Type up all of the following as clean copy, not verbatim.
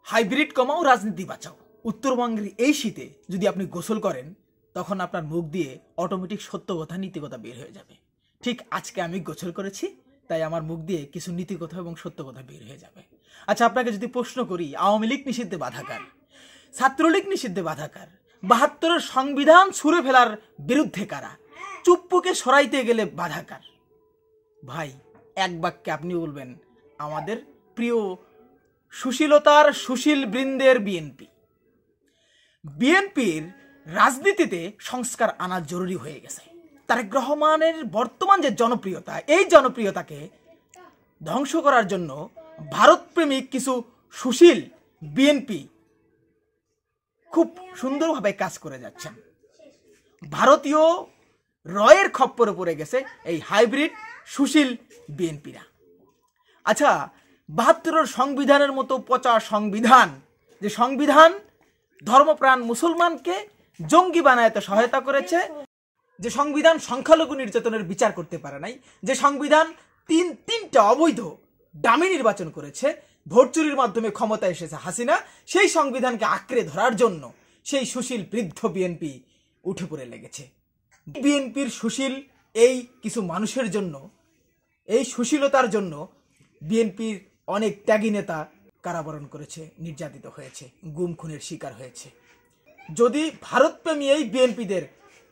Hybrid কমাও, রাজনীতি বাঁচাও। উত্তরবঙ্গের এই শীতে যদি আপনি গোসল করেন তখন আপনার মুখ দিয়ে অটোমেটিক সত্য কথা নীতিকথা বের হয়ে যাবে। ঠিক আজকে আমি গোসল করেছি, তাই আমার মুখ দিয়ে কিছু নীতিকথা এবং সত্য কথা বের হয়ে যাবে। আচ্ছা, আপনাকে যদি প্রশ্ন করি, আওয়ামী লীগ নিষিদ্ধে বাধাকার, ছাত্রলীগ নিষিদ্ধে বাধাকার, ৭২-এর সংবিধান ছুঁড়ে ফেলার বিরুদ্ধে কারা, চুপ্পুকে সরাইতে গেলে বাধাকার? ভাই, এক বাক্যে আপনি বলবেন আমাদের প্রিয় সুশীলতার সুশীল বৃন্দের বিএনপি। বিএনপির রাজনীতিতে সংস্কার আনা জরুরি হয়ে গেছে। তারেক রহমানের বর্তমান যে জনপ্রিয়তা, এই জনপ্রিয়তাকে ধ্বংস করার জন্য ভারতপ্রেমিক কিছু সুশীল বিএনপি খুব সুন্দরভাবে কাজ করে যাচ্ছেন। ভারতীয় রয়ের খপ্পরে পড়ে গেছে এই হাইব্রিড সুশীল বিএনপিরা। আচ্ছা, ৭২-এর সংবিধানের মতো পচা সংবিধান, যে সংবিধান ধর্মপ্রাণ মুসলমানকে জঙ্গি বানাতে সহায়তা করেছে, যে সংবিধান সংখ্যালঘু নির্যাতনের বিচার করতে পারে নাই, যে সংবিধান তিনটা অবৈধ ডামি নির্বাচন করেছে, ভোট চুরির মাধ্যমে ক্ষমতা এসেছে হাসিনা, সেই সংবিধানকে আঁকড়ে ধরার জন্য সেই সুশীল বৃদ্ধ বিএনপি উঠে পড়ে লেগেছে। বিএনপির সুশীল এই কিছু মানুষের জন্য, এই সুশীলতার জন্য বিএনপির অনেক ত্যাগী নেতা কারাবরণ করেছে, নির্যাতিত হয়েছে, গুম খুনের শিকার হয়েছে। যদি ভারতপ্রেমী এই বিএনপিদের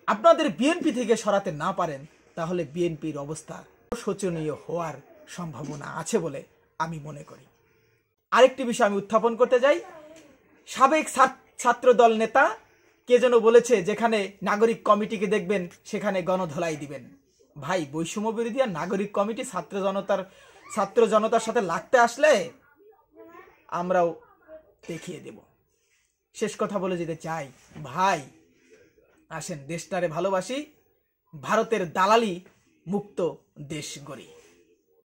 আপনাদের বিএনপি থেকে সরাতে না পারেন, তাহলে বিএনপির অবস্থা শোচনীয় হওয়ার সম্ভাবনা আছে বলে আমি মনে করি। আরেকটি বিষয় আমি উত্থাপন করতে যাই। সাবেক ছাত্রদল নেতা কে যেন বলেছে, যেখানে নাগরিক কমিটিকে দেখবেন সেখানে গণধোলাই দিবেন। ভাই, বৈষম্য বিরোধী আর নাগরিক কমিটি ছাত্র জনতার সাথে লাগতে আসলে আমরাও দেখিয়ে দেব। শেষ কথা বলে যেতে চাই, ভাই আসেন দেশটারে ভালোবাসি, ভারতের দালালি মুক্ত দেশ গড়ি।